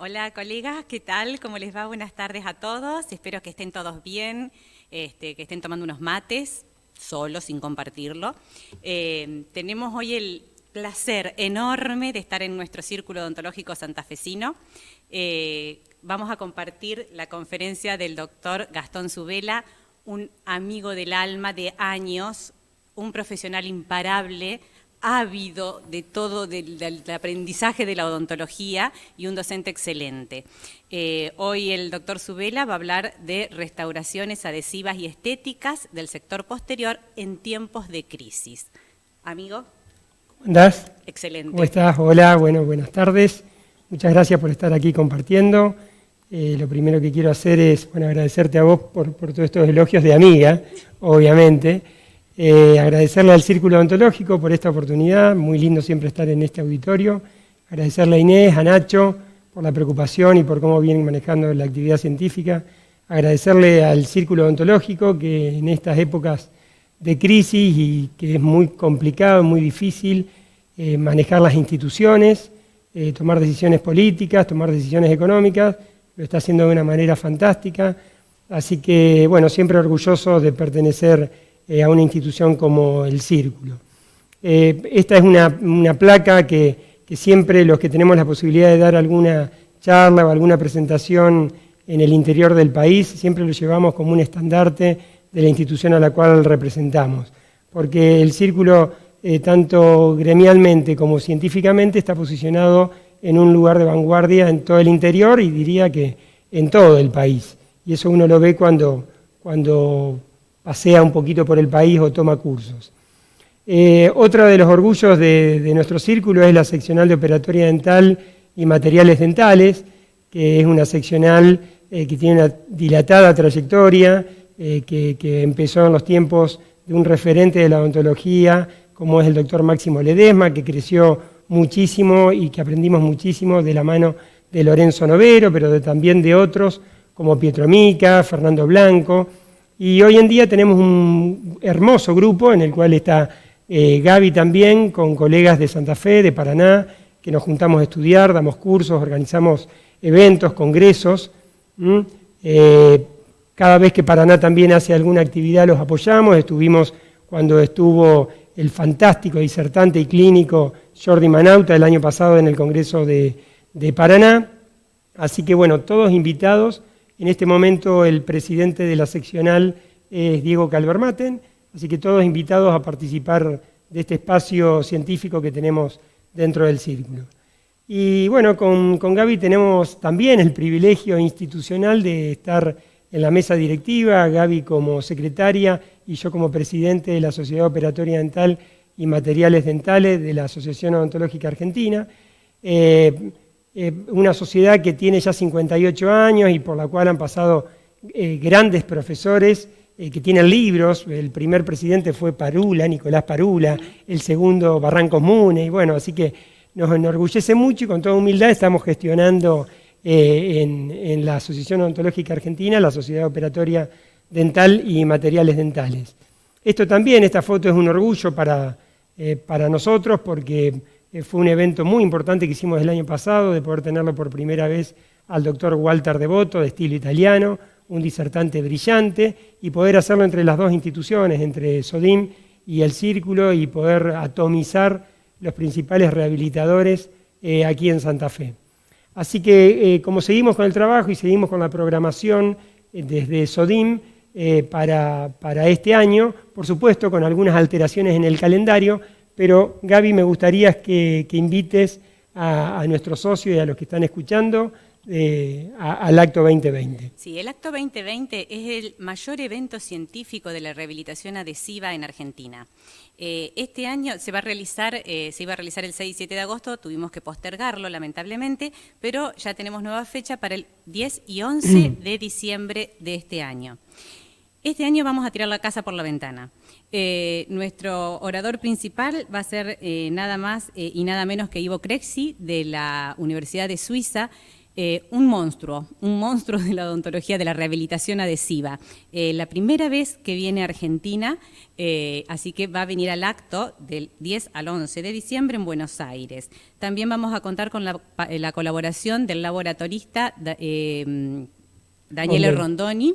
Hola colegas, ¿qué tal? ¿Cómo les va? Buenas tardes a todos. Espero que estén todos bien, que estén tomando unos mates, solo, sin compartirlo. Tenemos hoy el placer enorme de estar en nuestro Círculo Odontológico Santafesino. Vamos a compartir la conferencia del doctor Gastón Zubela, un amigo del alma de años, un profesional imparable, ávido de todo del aprendizaje de la odontología y un docente excelente. Hoy el doctor Zubela va a hablar de restauraciones adhesivas y estéticas del sector posterior en tiempos de crisis. Amigo. ¿Cómo andás? Excelente. ¿Cómo estás? Hola, bueno, buenas tardes. Muchas gracias por estar aquí compartiendo. Lo primero que quiero hacer es agradecerte a vos por todos estos elogios de amiga, obviamente. Agradecerle al Círculo Odontológico por esta oportunidad, muy lindo siempre estar en este auditorio. Agradecerle a Inés, a Nacho, por la preocupación y por cómo vienen manejando la actividad científica. Agradecerle al Círculo Odontológico que en estas épocas de crisis y que es muy complicado, muy difícil manejar las instituciones, tomar decisiones políticas, tomar decisiones económicas, lo está haciendo de una manera fantástica. Así que, bueno, siempre orgulloso de pertenecer a una institución como el Círculo. Esta es una placa que siempre los que tenemos la posibilidad de dar alguna charla o alguna presentación en el interior del país, siempre lo llevamos como un estandarte de la institución a la cual representamos, porque el Círculo, tanto gremialmente como científicamente, está posicionado en un lugar de vanguardia en todo el interior y diría que en todo el país. Y eso uno lo ve cuando pasea un poquito por el país o toma cursos. Otro de los orgullos de nuestro círculo es la seccional de operatoria dental y materiales dentales, que es una seccional que tiene una dilatada trayectoria, que empezó en los tiempos de un referente de la odontología, como es el doctor Máximo Ledesma, que creció muchísimo y que aprendimos muchísimo de la mano de Lorenzo Novero, pero también de otros, como Pietro Mica, Fernando Blanco. Y hoy en día tenemos un hermoso grupo en el cual está Gaby también, con colegas de Santa Fe, de Paraná, que nos juntamos a estudiar, damos cursos, organizamos eventos, congresos. Cada vez que Paraná también hace alguna actividad los apoyamos. Estuvimos cuando estuvo el fantástico disertante y clínico Jordi Manauta el año pasado en el Congreso de Paraná. Así que bueno, todos invitados. En este momento el presidente de la seccional es Diego Calvermaten, así que todos invitados a participar de este espacio científico que tenemos dentro del círculo. Y bueno, con Gaby tenemos también el privilegio institucional de estar en la mesa directiva, Gaby como secretaria y yo como presidente de la Sociedad Operatoria Dental y Materiales Dentales de la Asociación Odontológica Argentina. Una sociedad que tiene ya 58 años y por la cual han pasado grandes profesores que tienen libros. El primer presidente fue Parula, Nicolás Parula, el segundo Barrancos Mune, y bueno, así que nos enorgullece mucho y con toda humildad estamos gestionando en la Asociación Odontológica Argentina, la Sociedad Operatoria Dental y Materiales Dentales. Esto también, esta foto es un orgullo para nosotros porque fue un evento muy importante que hicimos el año pasado, de poder tenerlo por primera vez al doctor Walter Devoto, de estilo italiano, un disertante brillante, y poder hacerlo entre las dos instituciones, entre SODIM y el Círculo, y poder atomizar los principales rehabilitadores aquí en Santa Fe. Así que como seguimos con el trabajo y seguimos con la programación desde SODIM para este año, por supuesto con algunas alteraciones en el calendario, pero Gaby, me gustaría que invites a nuestros socios y a los que están escuchando al Acto 2020. Sí, el Acto 2020 es el mayor evento científico de la rehabilitación adhesiva en Argentina. Este año se iba a realizar el 6 y 7 de agosto, tuvimos que postergarlo lamentablemente, pero ya tenemos nueva fecha para el 10 y 11 de diciembre de este año. Este año vamos a tirar la casa por la ventana. Nuestro orador principal va a ser nada más y nada menos que Ivo Crecci, de la Universidad de Suiza. un monstruo de la odontología, de la rehabilitación adhesiva. La primera vez que viene a Argentina, así que va a venir al acto del 10 al 11 de diciembre en Buenos Aires. También vamos a contar con la colaboración del laboratorista Daniele Rondoni,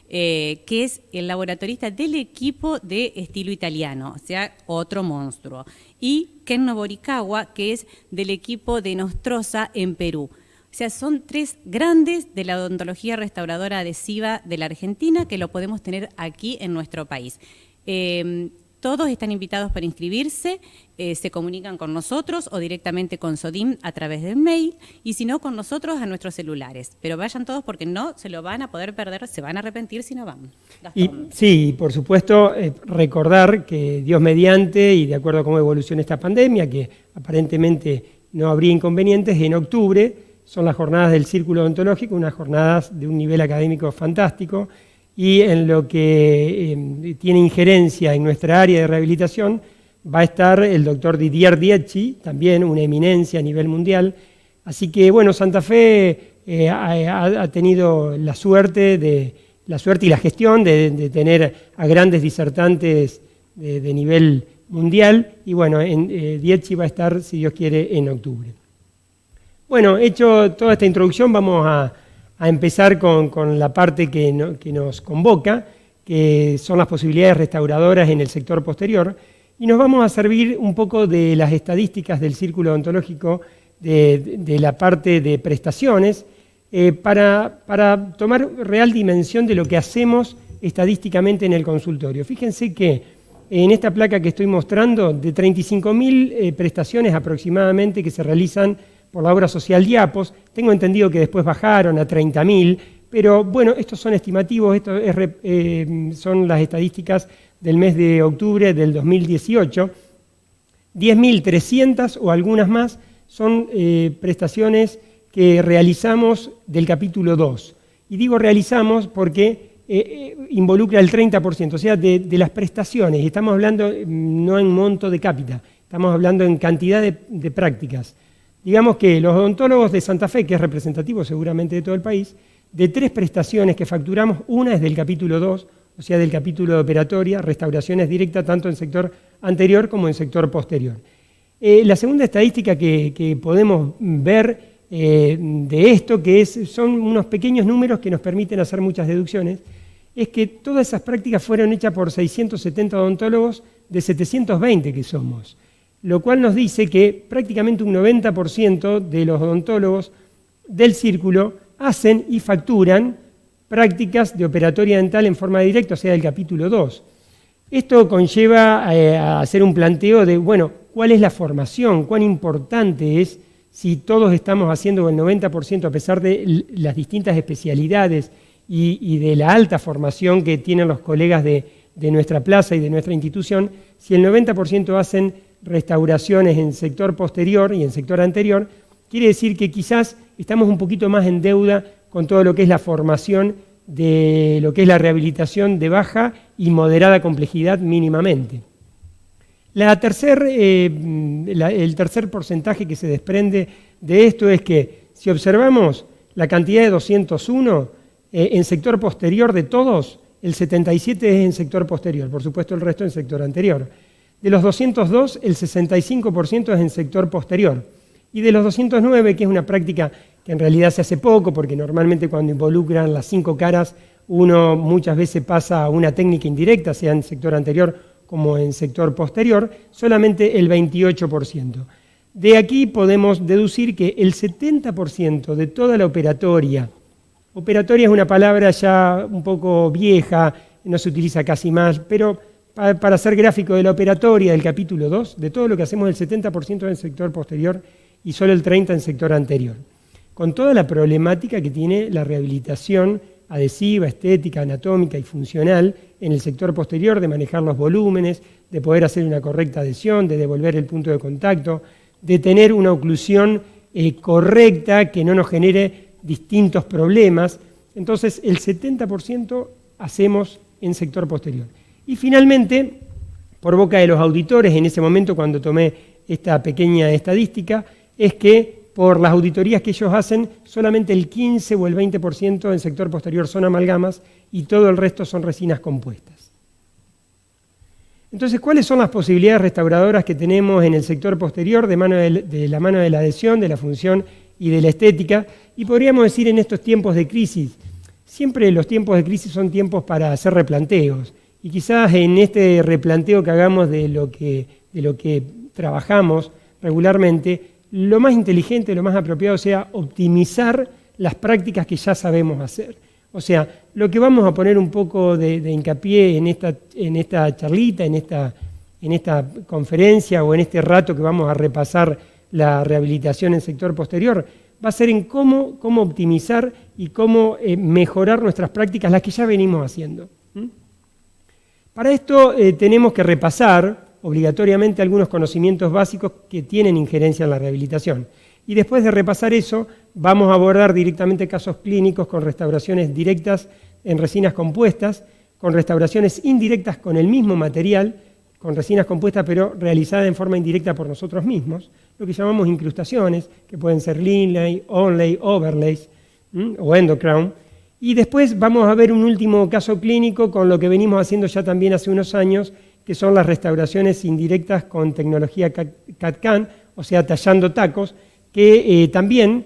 que es el laboratorista del equipo de estilo italiano, o sea, otro monstruo. Y Ken Noborikawa, que es del equipo de Nostrosa en Perú. O sea, son tres grandes de la odontología restauradora adhesiva de la Argentina que lo podemos tener aquí en nuestro país. Todos están invitados para inscribirse, se comunican con nosotros o directamente con SODIM a través del mail, y si no, con nosotros a nuestros celulares. Pero vayan todos porque no se lo van a poder perder, se van a arrepentir si no van. Y, sí, por supuesto, recordar que Dios mediante, y de acuerdo a cómo evoluciona esta pandemia, que aparentemente no habría inconvenientes, en octubre son las jornadas del Círculo Odontológico, unas jornadas de un nivel académico fantástico, y en lo que tiene injerencia en nuestra área de rehabilitación va a estar el doctor Didier Dietschi, también una eminencia a nivel mundial. Así que, bueno, Santa Fe ha tenido la suerte y la gestión de tener a grandes disertantes de nivel mundial, y bueno, Dietschi va a estar, si Dios quiere, en octubre. Bueno, hecho toda esta introducción, vamos a empezar con la parte que nos convoca, que son las posibilidades restauradoras en el sector posterior, y nos vamos a servir un poco de las estadísticas del Círculo Odontológico, de la parte de prestaciones, para tomar real dimensión de lo que hacemos estadísticamente en el consultorio. Fíjense que en esta placa que estoy mostrando, de 35.000 prestaciones aproximadamente que se realizan por la obra social Diapos, tengo entendido que después bajaron a 30.000, pero bueno, estos son estimativos, son las estadísticas del mes de octubre del 2018. 10.300 o algunas más son prestaciones que realizamos del capítulo 2. Y digo realizamos porque involucra el 30%, o sea, de las prestaciones. Estamos hablando no en monto de cápita, estamos hablando en cantidad de prácticas. Digamos que los odontólogos de Santa Fe, que es representativo seguramente de todo el país, de 3 prestaciones que facturamos, una es del capítulo 2, o sea, del capítulo de operatoria, restauraciones directas tanto en sector anterior como en sector posterior. La segunda estadística que podemos ver de esto, son unos pequeños números que nos permiten hacer muchas deducciones, es que todas esas prácticas fueron hechas por 670 odontólogos de 720 que somos, lo cual nos dice que prácticamente un 90% de los odontólogos del círculo hacen y facturan prácticas de operatoria dental en forma directa, o sea, del capítulo 2. Esto conlleva a hacer un planteo de, bueno, ¿cuál es la formación? ¿Cuán importante es si todos estamos haciendo el 90% a pesar de las distintas especialidades y de la alta formación que tienen los colegas de nuestra plaza y de nuestra institución? Si el 90% hacen restauraciones en sector posterior y en sector anterior, quiere decir que quizás estamos un poquito más en deuda con todo lo que es la formación de lo que es la rehabilitación de baja y moderada complejidad mínimamente. El tercer porcentaje que se desprende de esto es que si observamos la cantidad de 201, en sector posterior de todos, el 77 es en sector posterior, por supuesto el resto en sector anterior. De los 202, el 65% es en sector posterior. Y de los 209, que es una práctica que en realidad se hace poco, porque normalmente cuando involucran las 5 caras, uno muchas veces pasa a una técnica indirecta, sea en sector anterior como en sector posterior, solamente el 28%. De aquí podemos deducir que el 70% de toda la operatoria es una palabra ya un poco vieja, no se utiliza casi más, pero para ser gráfico de la operatoria del capítulo 2, de todo lo que hacemos, el 70% en el sector posterior y solo el 30% en sector anterior. Con toda la problemática que tiene la rehabilitación adhesiva, estética, anatómica y funcional en el sector posterior, de manejar los volúmenes, de poder hacer una correcta adhesión, de devolver el punto de contacto, de tener una oclusión correcta que no nos genere distintos problemas. Entonces, el 70% hacemos en sector posterior. Y finalmente, por boca de los auditores, en ese momento cuando tomé esta pequeña estadística, es que por las auditorías que ellos hacen, solamente el 15 o el 20% del sector posterior son amalgamas y todo el resto son resinas compuestas. Entonces, ¿cuáles son las posibilidades restauradoras que tenemos en el sector posterior de la mano de la adhesión, de la función y de la estética? Y podríamos decir en estos tiempos de crisis, siempre los tiempos de crisis son tiempos para hacer replanteos. Y quizás en este replanteo que hagamos de lo que trabajamos regularmente, lo más inteligente, lo más apropiado sea optimizar las prácticas que ya sabemos hacer. O sea, lo que vamos a poner un poco de hincapié en esta charlita, en esta conferencia o en este rato que vamos a repasar la rehabilitación en sector posterior, va a ser en cómo optimizar y cómo mejorar nuestras prácticas, las que ya venimos haciendo. Para esto tenemos que repasar obligatoriamente algunos conocimientos básicos que tienen injerencia en la rehabilitación. Y después de repasar eso, vamos a abordar directamente casos clínicos con restauraciones directas en resinas compuestas, con restauraciones indirectas con el mismo material, con resinas compuestas pero realizadas en forma indirecta por nosotros mismos, lo que llamamos incrustaciones, que pueden ser inlay, onlay, overlays o endocrown. Y después vamos a ver un último caso clínico con lo que venimos haciendo ya también hace unos años, que son las restauraciones indirectas con tecnología CAD/CAM, o sea, tallando tacos, que también,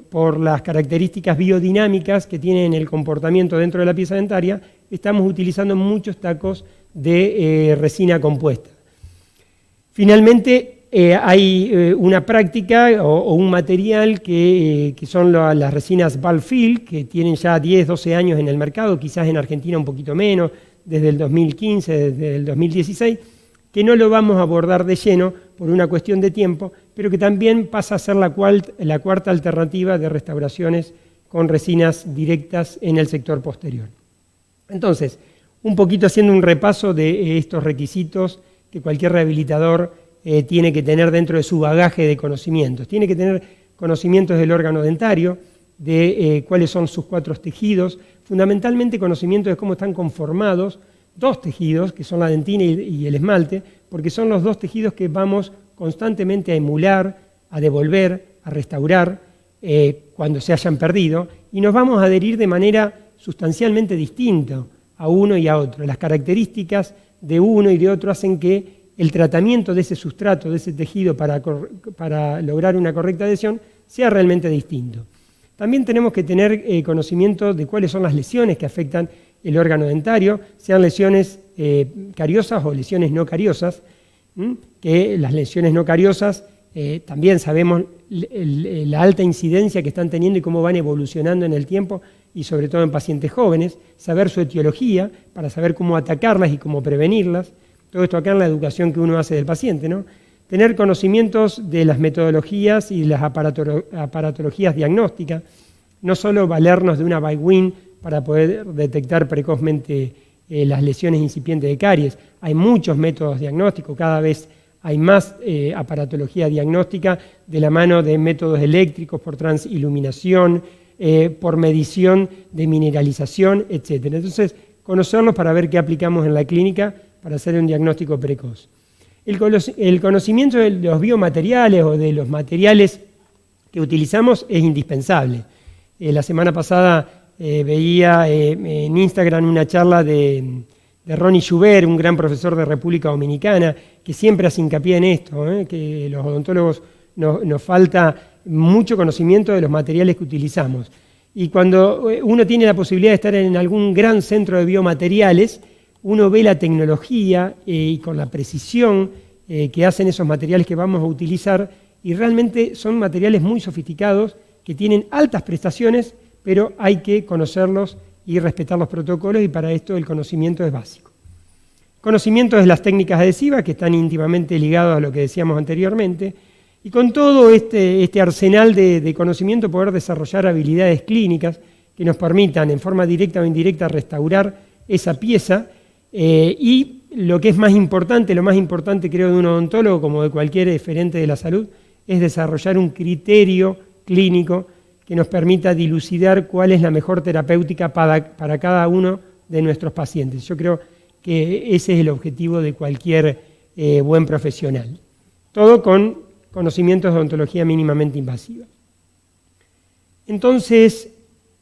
por las características biodinámicas que tienen el comportamiento dentro de la pieza dentaria, estamos utilizando muchos tacos de resina compuesta. Finalmente, hay una práctica o un material que son las resinas Balfill, que tienen ya 10, 12 años en el mercado, quizás en Argentina un poquito menos, desde el 2015, desde el 2016, que no lo vamos a abordar de lleno por una cuestión de tiempo, pero que también pasa a ser la cuarta alternativa de restauraciones con resinas directas en el sector posterior. Entonces, un poquito haciendo un repaso de estos requisitos que cualquier rehabilitador tiene que tener dentro de su bagaje de conocimientos. Tiene que tener conocimientos del órgano dentario, de cuáles son sus 4 tejidos, fundamentalmente conocimiento de cómo están conformados 2 tejidos, que son la dentina y el esmalte, porque son los 2 tejidos que vamos constantemente a emular, a devolver, a restaurar cuando se hayan perdido, y nos vamos a adherir de manera sustancialmente distinta a uno y a otro. Las características de uno y de otro hacen que el tratamiento de ese sustrato, de ese tejido para lograr una correcta adhesión, sea realmente distinto. También tenemos que tener conocimiento de cuáles son las lesiones que afectan el órgano dentario, sean lesiones cariosas o lesiones no cariosas, que las lesiones no cariosas también sabemos la alta incidencia que están teniendo y cómo van evolucionando en el tiempo, y sobre todo en pacientes jóvenes, saber su etiología para saber cómo atacarlas y cómo prevenirlas. Todo esto acá en la educación que uno hace del paciente, ¿no? Tener conocimientos de las metodologías y las aparatologías diagnósticas, no solo valernos de una Bywin para poder detectar precozmente las lesiones incipientes de caries. Hay muchos métodos diagnósticos, cada vez hay más aparatología diagnóstica de la mano de métodos eléctricos por transiluminación, por medición de mineralización, etc. Entonces, conocerlos para ver qué aplicamos en la clínica para hacer un diagnóstico precoz. El conocimiento de los biomateriales o de los materiales que utilizamos es indispensable. La semana pasada veía en Instagram una charla de Ronnie Schubert, un gran profesor de República Dominicana, que siempre hace hincapié en esto, que los odontólogos nos falta mucho conocimiento de los materiales que utilizamos. Y cuando uno tiene la posibilidad de estar en algún gran centro de biomateriales, uno ve la tecnología y con la precisión que hacen esos materiales que vamos a utilizar, y realmente son materiales muy sofisticados que tienen altas prestaciones, pero hay que conocerlos y respetar los protocolos, y para esto el conocimiento es básico. Conocimiento de las técnicas adhesivas, que están íntimamente ligados a lo que decíamos anteriormente, y con todo este arsenal de conocimiento poder desarrollar habilidades clínicas que nos permitan en forma directa o indirecta restaurar esa pieza, y lo que es más importante, lo más importante creo de un odontólogo como de cualquier referente de la salud, es desarrollar un criterio clínico que nos permita dilucidar cuál es la mejor terapéutica para cada uno de nuestros pacientes. Yo creo que ese es el objetivo de cualquier buen profesional. Todo con conocimientos de odontología mínimamente invasiva. Entonces,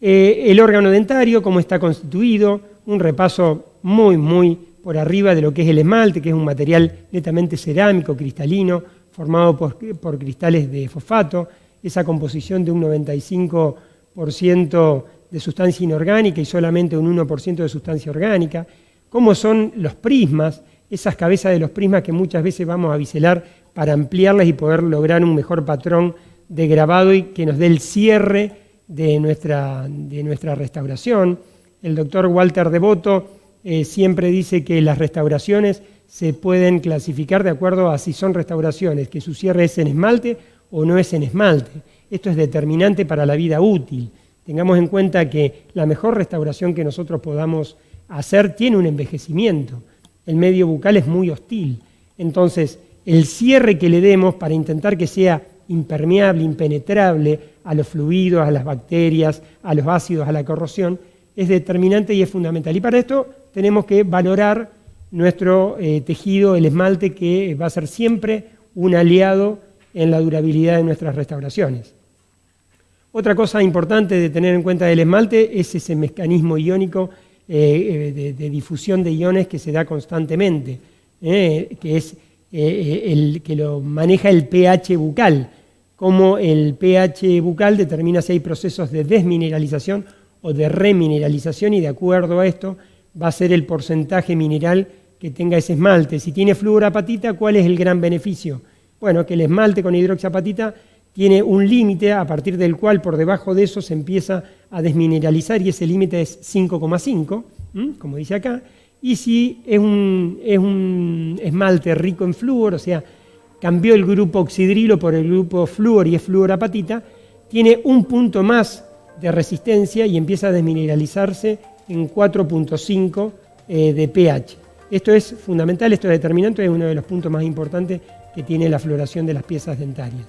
el órgano dentario, cómo está constituido, un repaso muy por arriba de lo que es el esmalte, que es un material netamente cerámico, cristalino, formado por cristales de fosfato, esa composición de un 95% de sustancia inorgánica y solamente un 1% de sustancia orgánica, cómo son los prismas, esas cabezas de los prismas que muchas veces vamos a biselar para ampliarlas y poder lograr un mejor patrón de grabado y que nos dé el cierre de nuestra restauración. El doctor Walter Devoto siempre dice que las restauraciones se pueden clasificar de acuerdo a si son restauraciones, que su cierre es en esmalte o no es en esmalte. Esto es determinante para la vida útil. Tengamos en cuenta que la mejor restauración que nosotros podamos hacer tiene un envejecimiento. El medio bucal es muy hostil. Entonces, el cierre que le demos para intentar que sea impermeable, impenetrable a los fluidos, a las bacterias, a los ácidos, a la corrosión, es determinante y es fundamental. Y para esto tenemos que valorar nuestro tejido, el esmalte, que va a ser siempre un aliado en la durabilidad de nuestras restauraciones. Otra cosa importante de tener en cuenta del esmalte es ese mecanismo iónico de difusión de iones que se da constantemente, que es el que lo maneja el pH bucal, como el pH bucal determina si hay procesos de desmineralización o de remineralización, y de acuerdo a esto va a ser el porcentaje mineral que tenga ese esmalte. Si tiene fluorapatita, ¿cuál es el gran beneficio? Bueno, que el esmalte con hidroxiapatita tiene un límite a partir del cual por debajo de eso se empieza a desmineralizar y ese límite es 5,5, como dice acá. Y si es un esmalte rico en flúor, o sea, cambió el grupo oxidrilo por el grupo flúor y es fluorapatita, tiene un punto más de resistencia y empieza a desmineralizarse en 4,5 de pH. Esto es fundamental, esto es determinante, es uno de los puntos más importantes que tiene la floración de las piezas dentarias.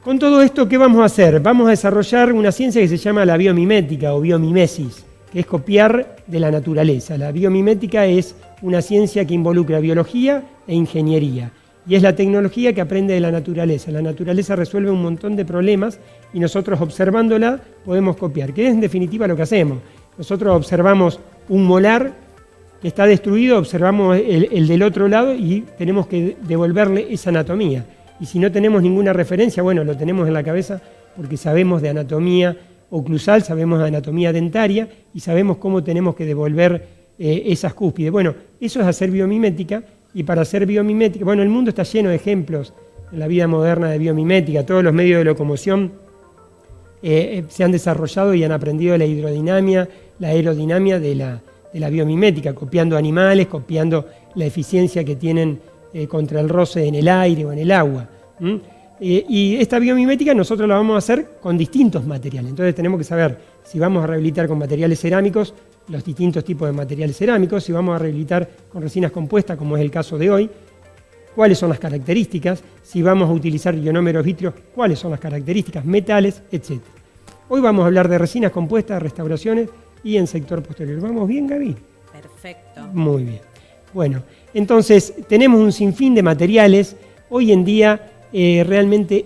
Con todo esto, ¿qué vamos a hacer? Vamos a desarrollar una ciencia que se llama la biomimética o biomimesis, que es copiar de la naturaleza. La biomimética es una ciencia que involucra biología e ingeniería, y es la tecnología que aprende de la naturaleza. La naturaleza resuelve un montón de problemas y nosotros observándola podemos copiar, que es en definitiva lo que hacemos. Nosotros observamos un molar que está destruido, observamos el del otro lado y tenemos que devolverle esa anatomía. Y si no tenemos ninguna referencia, bueno, lo tenemos en la cabeza porque sabemos de anatomía oclusal, sabemos de anatomía dentaria y sabemos cómo tenemos que devolver esas cúspides. Bueno, eso es hacer biomimética, y para hacer biomimética, bueno, el mundo está lleno de ejemplos en la vida moderna de biomimética. Todos los medios de locomoción se han desarrollado y han aprendido la hidrodinamia, la aerodinámica de la biomimética, copiando animales, copiando la eficiencia que tienen contra el roce en el aire o en el agua. Y esta biomimética nosotros la vamos a hacer con distintos materiales. Entonces tenemos que saber si vamos a rehabilitar con materiales cerámicos, los distintos tipos de materiales cerámicos, si vamos a rehabilitar con resinas compuestas, como es el caso de hoy, cuáles son las características, si vamos a utilizar ionómeros vítreos, cuáles son las características, metales, etc. Hoy vamos a hablar de resinas compuestas, restauraciones y en sector posterior. ¿Vamos bien, Gaby? Perfecto. Muy bien. Bueno, entonces tenemos un sinfín de materiales. Hoy en día realmente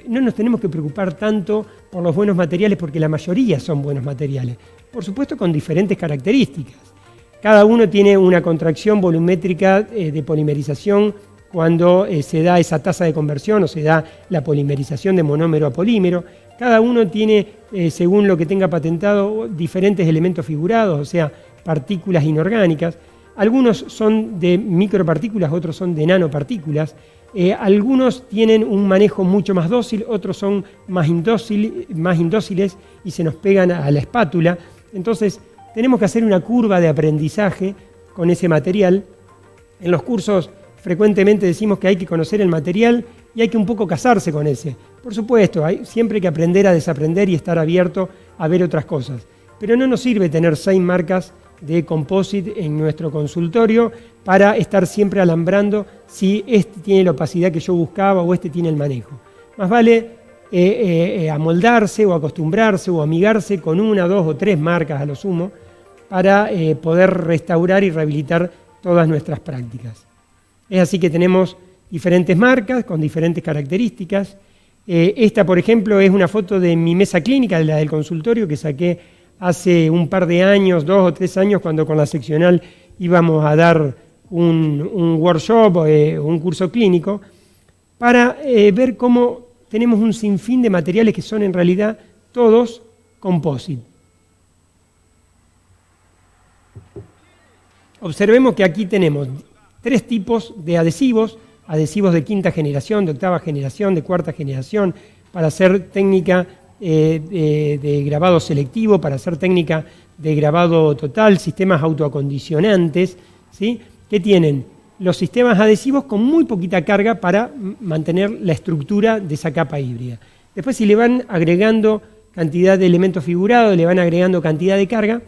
no nos tenemos que preocupar tanto por los buenos materiales porque la mayoría son buenos materiales. Por supuesto con diferentes características. Cada uno tiene una contracción volumétrica de polimerización cuando se da esa tasa de conversión o se da la polimerización de monómero a polímero. Cada uno tiene, según lo que tenga patentado, diferentes elementos figurados, o sea, partículas inorgánicas. Algunos son de micropartículas, otros son de nanopartículas. Algunos tienen un manejo mucho más dócil, otros son más indóciles y se nos pegan a la espátula. Entonces, tenemos que hacer una curva de aprendizaje con ese material. En los cursos frecuentemente decimos que hay que conocer el material y hay que un poco casarse con ese. Por supuesto, siempre hay que aprender a desaprender y estar abierto a ver otras cosas. Pero no nos sirve tener 6 marcas de composite en nuestro consultorio para estar siempre alambrando si este tiene la opacidad que yo buscaba o este tiene el manejo. Más vale amoldarse o acostumbrarse o amigarse con 1, 2 o 3 marcas a lo sumo para poder restaurar y rehabilitar todas nuestras prácticas. Es así que tenemos diferentes marcas con diferentes características. Esta, por ejemplo, es una foto de mi mesa clínica, la del consultorio, que saqué hace un par de años, 2 o 3 años, cuando con la seccional íbamos a dar un workshop, un curso clínico, para ver cómo tenemos un sinfín de materiales que son en realidad todos composite. Observemos que aquí tenemos 3 tipos de adhesivos, adhesivos de 5ª generación, de 8ª generación, de 4ª generación, para hacer técnica de grabado selectivo, para hacer técnica de grabado total, sistemas autoacondicionantes, ¿sí? Que tienen los sistemas adhesivos con muy poquita carga para mantener la estructura de esa capa híbrida. Después, si le van agregando cantidad de elementos figurados, le van agregando cantidad de carga,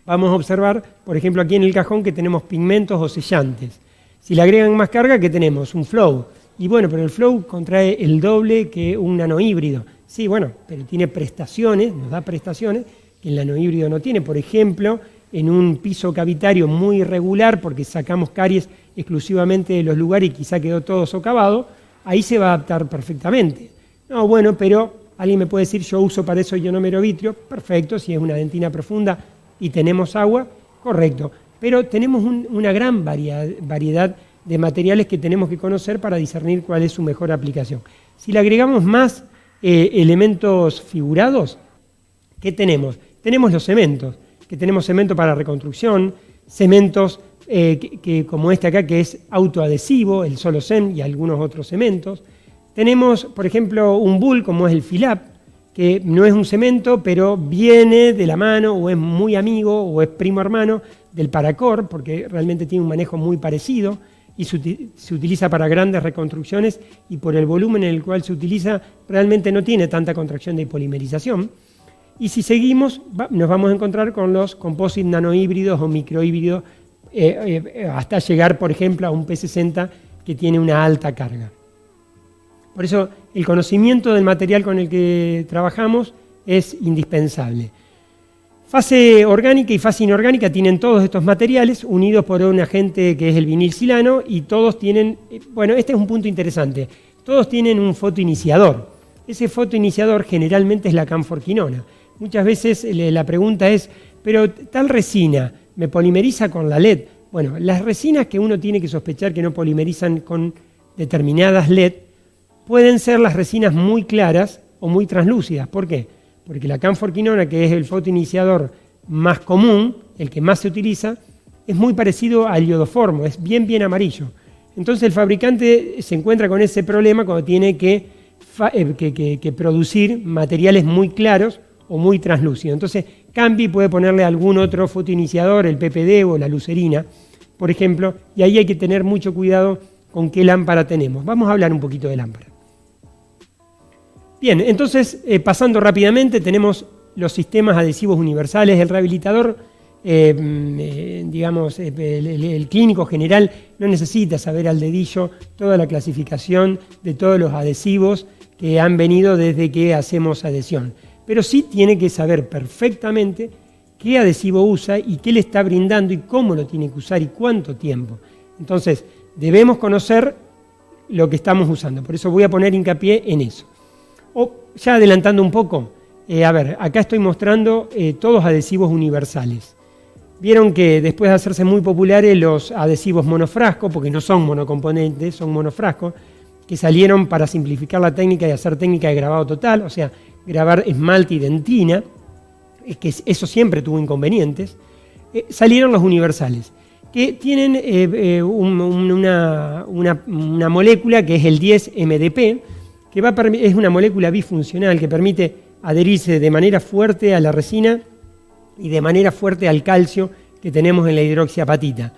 vamos a observar, por ejemplo, aquí en el cajón que tenemos pigmentos o sellantes. Si le agregan más carga, ¿qué tenemos? Un flow. Y bueno, pero el flow contrae el doble que un nanohíbrido. Sí, bueno, pero tiene prestaciones, nos da prestaciones que el nanohíbrido no tiene. Por ejemplo, en un piso cavitario muy irregular, porque sacamos caries exclusivamente de los lugares y quizá quedó todo socavado, ahí se va a adaptar perfectamente. No, bueno, pero alguien me puede decir, yo uso para eso ionomero vitrio, perfecto, si es una dentina profunda y tenemos agua, correcto. Pero tenemos una gran variedad de materiales que tenemos que conocer para discernir cuál es su mejor aplicación. Si le agregamos más elementos figurados, ¿qué tenemos? Tenemos los cementos, que tenemos cemento para reconstrucción, cementos que como este acá, que es autoadhesivo, el Solocem y algunos otros cementos. Tenemos, por ejemplo, un bull como es el Filap, que no es un cemento, pero viene de la mano, o es muy amigo, o es primo hermano del Paracor, porque realmente tiene un manejo muy parecido, y se utiliza para grandes reconstrucciones, y por el volumen en el cual se utiliza, realmente no tiene tanta contracción de polimerización. Y si seguimos, nos vamos a encontrar con los composite nanohíbridos o microhíbridos, hasta llegar, por ejemplo, a un P60 que tiene una alta carga. Por eso, el conocimiento del material con el que trabajamos es indispensable. Fase orgánica y fase inorgánica tienen todos estos materiales unidos por un agente que es el vinilsilano y todos tienen, bueno, este es un punto interesante, todos tienen un fotoiniciador. Ese fotoiniciador generalmente es la camforquinona. Muchas veces la pregunta es, pero tal resina, ¿me polimeriza con la LED? Bueno, las resinas que uno tiene que sospechar que no polimerizan con determinadas LED pueden ser las resinas muy claras o muy translúcidas. ¿Por qué? Porque la camforquinona, que es el fotoiniciador más común, el que más se utiliza, es muy parecido al iodoformo, es bien amarillo. Entonces el fabricante se encuentra con ese problema cuando tiene que producir materiales muy claros o muy translúcidos. Entonces cambia y puede ponerle algún otro fotoiniciador, el PPD o la lucerina, por ejemplo, y ahí hay que tener mucho cuidado con qué lámpara tenemos. Vamos a hablar un poquito de lámpara. Bien, entonces, pasando rápidamente, tenemos los sistemas adhesivos universales. El rehabilitador, digamos, el clínico general no necesita saber al dedillo toda la clasificación de todos los adhesivos que han venido desde que hacemos adhesión. Pero sí tiene que saber perfectamente qué adhesivo usa y qué le está brindando y cómo lo tiene que usar y cuánto tiempo. Entonces, debemos conocer lo que estamos usando. Por eso voy a poner hincapié en eso. Ya adelantando un poco, a ver, acá estoy mostrando todos adhesivos universales. Vieron que después de hacerse muy populares los adhesivos monofrasco, porque no son monocomponentes, son monofrascos, que salieron para simplificar la técnica y hacer técnica de grabado total, o sea, grabar esmalte y dentina, que eso siempre tuvo inconvenientes, salieron los universales, que tienen una molécula que es el 10-MDP, que es una molécula bifuncional que permite adherirse de manera fuerte a la resina y de manera fuerte al calcio que tenemos en la hidroxiapatita.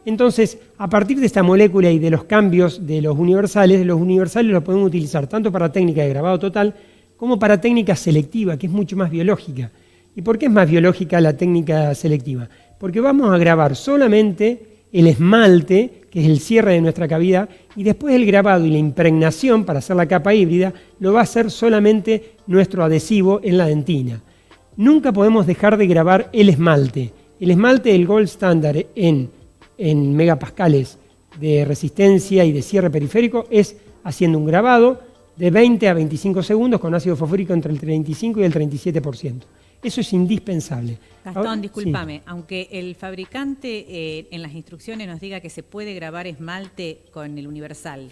Entonces, a partir de esta molécula y de los cambios de los universales los podemos utilizar tanto para técnica de grabado total como para técnica selectiva, que es mucho más biológica. ¿Y por qué es más biológica la técnica selectiva? Porque vamos a grabar solamente el esmalte, que es el cierre de nuestra cavidad, y después el grabado y la impregnación para hacer la capa híbrida lo va a hacer solamente nuestro adhesivo en la dentina. Nunca podemos dejar de grabar el esmalte. El esmalte, el gold standard en megapascales de resistencia y de cierre periférico es haciendo un grabado de 20 a 25 segundos con ácido fosfórico entre el 35 y el 37%. Eso es indispensable. Gastón, discúlpame, sí. Aunque el fabricante en las instrucciones nos diga que se puede grabar esmalte con el universal,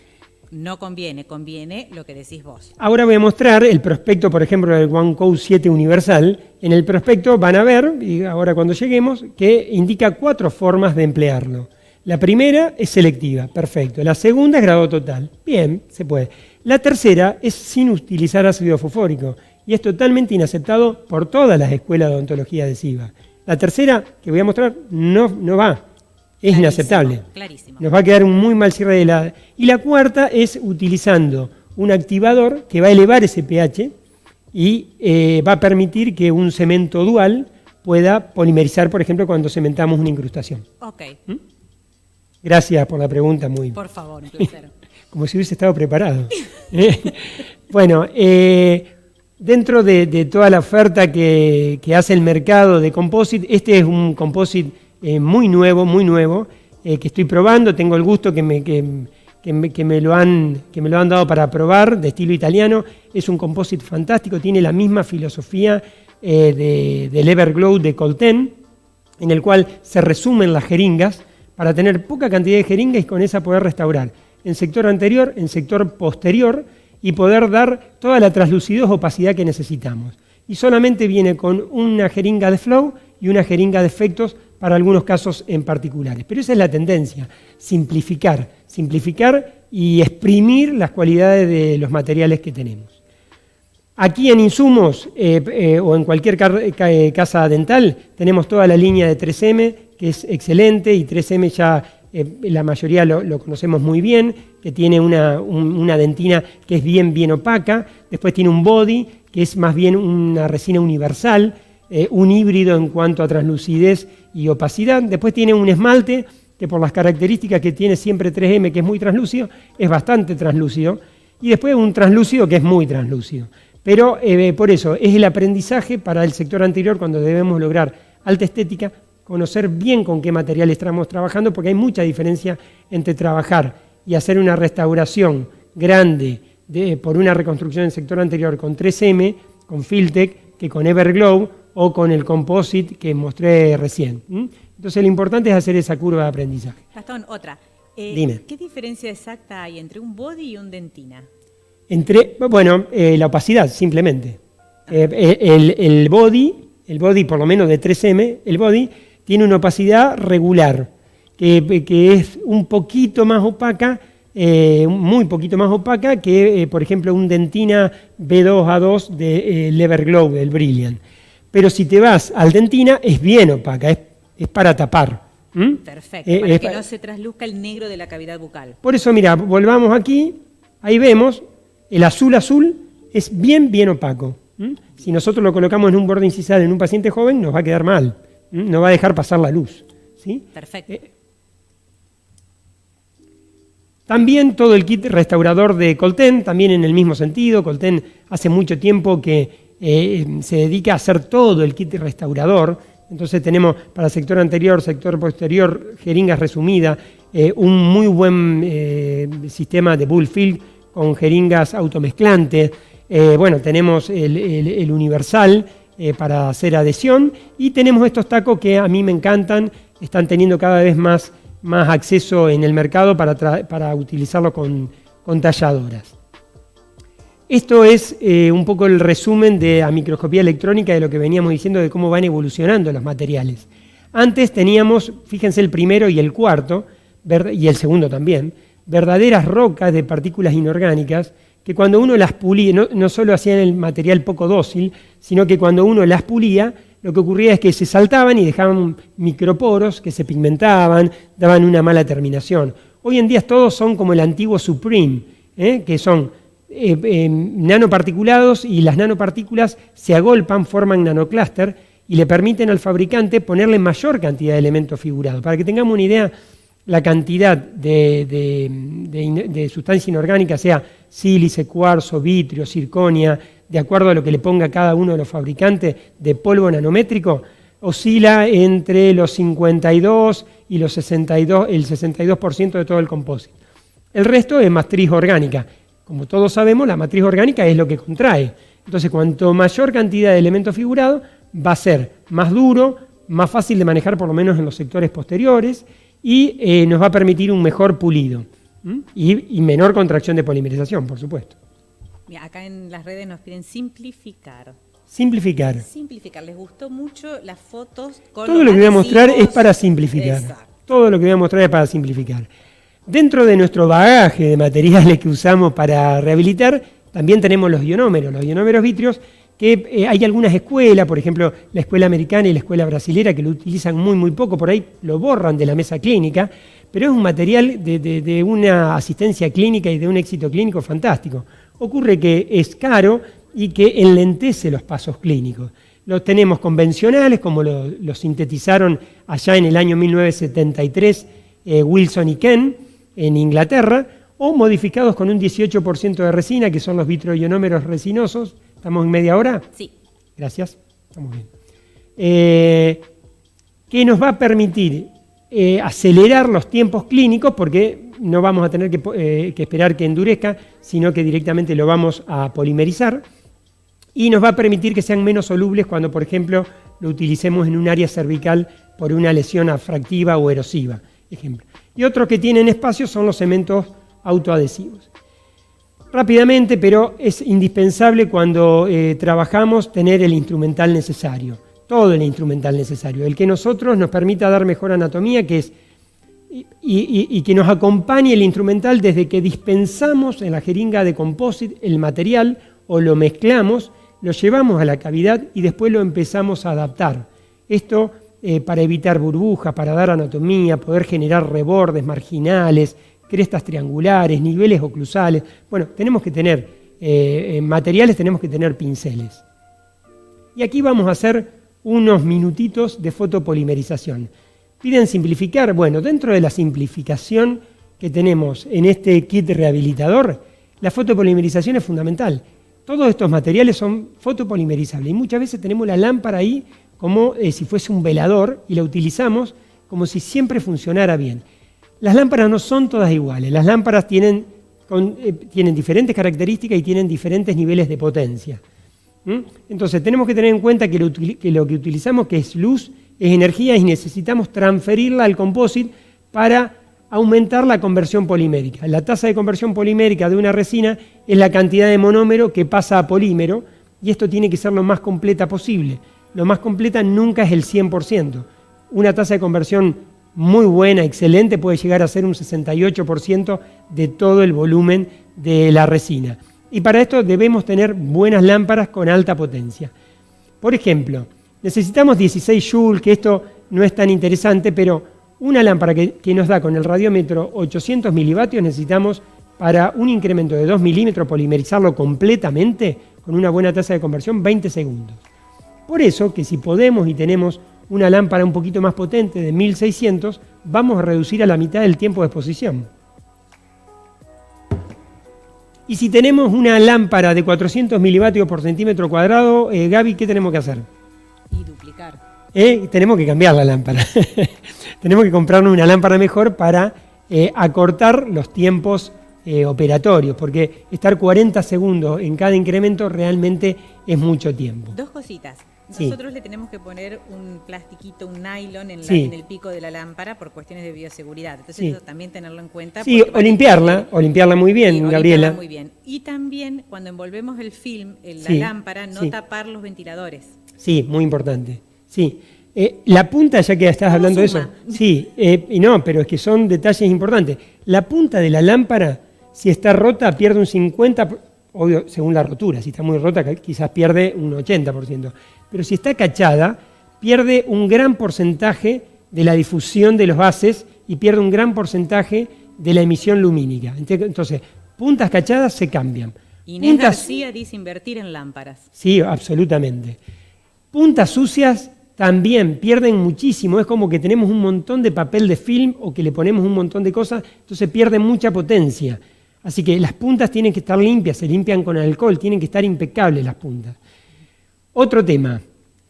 no conviene, conviene lo que decís vos. Ahora voy a mostrar el prospecto, por ejemplo, del OneCode 7 universal. En el prospecto van a ver, y ahora cuando lleguemos, que indica 4 formas de emplearlo. La primera es selectiva, perfecto. La segunda es grado total, bien, se puede. La tercera es sin utilizar ácido fosfórico y es totalmente inaceptado por todas las escuelas de odontología adhesiva. La tercera, que voy a mostrar, no va. Es inaceptable. Clarísimo. Nos va a quedar un muy mal cierre de la... Y la cuarta es utilizando un activador que va a elevar ese pH y va a permitir que un cemento dual pueda polimerizar, por ejemplo, cuando cementamos una incrustación. Ok. ¿Mm? Gracias por la pregunta. Por favor, un placer. Como si hubiese estado preparado. Bueno, dentro de toda la oferta que hace el mercado de composite, este es un composite muy nuevo, que estoy probando. Tengo el gusto que me lo han dado para probar, de estilo italiano. Es un composite fantástico, tiene la misma filosofía del Everglow de Colten, en el cual se resumen las jeringas para tener poca cantidad de jeringas y con esa poder restaurar en sector anterior, en sector posterior y poder dar toda la translucidez o opacidad que necesitamos. Y solamente viene con una jeringa de flow y una jeringa de efectos para algunos casos en particulares. Pero esa es la tendencia, simplificar y exprimir las cualidades de los materiales que tenemos. Aquí en insumos o en cualquier casa dental tenemos toda la línea de 3M, que es excelente, y 3M ya la mayoría lo conocemos muy bien, que tiene una dentina que es bien opaca. Después tiene un body, que es más bien una resina universal, un híbrido en cuanto a translucidez y opacidad. Después tiene un esmalte que por las características que tiene siempre 3M, que es muy translúcido, es bastante translúcido. Y después un translúcido que es muy translúcido. Pero por eso es el aprendizaje para el sector anterior cuando debemos lograr alta estética, conocer bien con qué material estamos trabajando, porque hay mucha diferencia entre trabajar y hacer una restauración grande por una reconstrucción del sector anterior con 3M, con Filtec, que con Everglow o con el composite que mostré recién. Entonces lo importante es hacer esa curva de aprendizaje. Gastón, otra. Dime. ¿Qué diferencia exacta hay entre un body y un dentina? La opacidad, simplemente. El body, por lo menos de 3M, el body tiene una opacidad regular, que es un poquito más opaca, muy poquito más opaca que, por ejemplo, un dentina B2A2 del Everglow, del Brilliant. Pero si te vas al dentina, es bien opaca, es para tapar. Perfecto, para que no se trasluzca el negro de la cavidad bucal. Por eso, mira, volvamos aquí, ahí vemos, el azul es bien opaco. Si nosotros lo colocamos en un borde incisal en un paciente joven, nos va a quedar mal, no va a dejar pasar la luz. ¿Sí? Perfecto. También todo el kit restaurador de Colten, también en el mismo sentido. Colten hace mucho tiempo que se dedica a hacer todo el kit restaurador. Entonces tenemos para sector anterior, sector posterior, jeringas resumidas, un muy buen sistema de bull fill con jeringas automezclantes. Tenemos el universal para hacer adhesión y tenemos estos tacos que a mí me encantan, están teniendo cada vez más acceso en el mercado para utilizarlo con talladoras. Esto es un poco el resumen a microscopía electrónica de lo que veníamos diciendo de cómo van evolucionando los materiales. Antes teníamos, fíjense el primero y el cuarto, y el segundo también, verdaderas rocas de partículas inorgánicas que cuando uno las pulía, no solo hacían el material poco dócil, sino que cuando uno las pulía, lo que ocurría es que se saltaban y dejaban microporos que se pigmentaban, daban una mala terminación. Hoy en día todos son como el antiguo Supreme, que son nanoparticulados, y las nanopartículas se agolpan, forman nanoclúster y le permiten al fabricante ponerle mayor cantidad de elementos figurados. Para que tengamos una idea, la cantidad de sustancia inorgánica, sea sílice, cuarzo, vitrio, zirconia, de acuerdo a lo que le ponga cada uno de los fabricantes de polvo nanométrico, oscila entre los 52 y los 62, el 62% de todo el compósito. El resto es matriz orgánica. Como todos sabemos, la matriz orgánica es lo que contrae. Entonces, cuanto mayor cantidad de elementos figurados, va a ser más duro, más fácil de manejar por lo menos en los sectores posteriores y nos va a permitir un mejor pulido y menor contracción de polimerización, por supuesto. Mira, acá en las redes nos piden simplificar. Simplificar. Simplificar. Les gustó mucho las fotos con todo lo que voy a mostrar es para simplificar. Exacto. Todo lo que voy a mostrar es para simplificar. Dentro de nuestro bagaje de materiales que usamos para rehabilitar, también tenemos los ionómeros vítreos, que hay algunas escuelas, por ejemplo, la escuela americana y la escuela brasilera, que lo utilizan muy poco, por ahí lo borran de la mesa clínica, pero es un material de una asistencia clínica y de un éxito clínico fantástico. Ocurre que es caro y que enlentece los pasos clínicos. Los tenemos convencionales, como lo sintetizaron allá en el año 1973 Wilson y Ken en Inglaterra, o modificados con un 18% de resina, que son los vitroionómeros resinosos. ¿Estamos en media hora? Sí. Gracias, estamos bien. Que nos va a permitir acelerar los tiempos clínicos, porque no vamos a tener que esperar que endurezca, sino que directamente lo vamos a polimerizar, y nos va a permitir que sean menos solubles cuando, por ejemplo, lo utilicemos en un área cervical por una lesión afractiva o erosiva, ejemplo. Y otros que tienen espacio son los cementos autoadhesivos. Rápidamente, pero es indispensable cuando trabajamos tener el instrumental necesario, todo el instrumental necesario, el que nosotros nos permita dar mejor anatomía, que es y que nos acompañe el instrumental desde que dispensamos en la jeringa de composite el material o lo mezclamos, lo llevamos a la cavidad y después lo empezamos a adaptar. Esto para evitar burbujas, para dar anatomía, poder generar rebordes marginales, crestas triangulares, niveles oclusales. Bueno, tenemos que tener materiales, tenemos que tener pinceles. Y aquí vamos a hacer unos minutitos de fotopolimerización. Piden simplificar. Bueno, dentro de la simplificación que tenemos en este kit rehabilitador, la fotopolimerización es fundamental. Todos estos materiales son fotopolimerizables y muchas veces tenemos la lámpara ahí como si fuese un velador y la utilizamos como si siempre funcionara bien. Las lámparas no son todas iguales, las lámparas tienen diferentes características y tienen diferentes niveles de potencia. Entonces tenemos que tener en cuenta que lo que utilizamos, que es luz, es energía y necesitamos transferirla al composite para aumentar la conversión polimérica. La tasa de conversión polimérica de una resina es la cantidad de monómero que pasa a polímero y esto tiene que ser lo más completa posible. Lo más completa nunca es el 100%. Una tasa de conversión muy buena, excelente, puede llegar a ser un 68% de todo el volumen de la resina. Y para esto debemos tener buenas lámparas con alta potencia. Por ejemplo, necesitamos 16 joules, que esto no es tan interesante, pero una lámpara que nos da con el radiómetro 800 milivatios necesitamos para un incremento de 2 milímetros polimerizarlo completamente con una buena tasa de conversión 20 segundos. Por eso que si podemos y tenemos una lámpara un poquito más potente de 1600, vamos a reducir a la mitad el tiempo de exposición. Y si tenemos una lámpara de 400 milivatios por centímetro cuadrado, Gaby, ¿qué tenemos que hacer? Y duplicar. Tenemos que cambiar la lámpara. Tenemos que comprarnos una lámpara mejor para acortar los tiempos operatorios, porque estar 40 segundos en cada incremento realmente es mucho tiempo. Dos cositas. Sí. Nosotros le tenemos que poner un plastiquito, un nylon en el pico de la lámpara por cuestiones de bioseguridad. Entonces eso también tenerlo en cuenta. Sí, o limpiarla muy bien, sí, Gabriela. Muy bien. Y también cuando envolvemos el film en la lámpara, no tapar los ventiladores. Sí, muy importante. Sí. La punta, ya que estás hablando de eso, sí, no, pero es que son detalles importantes. La punta de la lámpara, si está rota, pierde un 50%, obvio, según la rotura. Si está muy rota, quizás pierde un 80%. Pero si está cachada, pierde un gran porcentaje de la difusión de los gases y pierde un gran porcentaje de la emisión lumínica. Entonces, puntas cachadas se cambian. Inés García dice invertir en lámparas. Sí, absolutamente. Puntas sucias también pierden muchísimo. Es como que tenemos un montón de papel de film o que le ponemos un montón de cosas, entonces pierden mucha potencia. Así que las puntas tienen que estar limpias, se limpian con alcohol, tienen que estar impecables las puntas. Otro tema,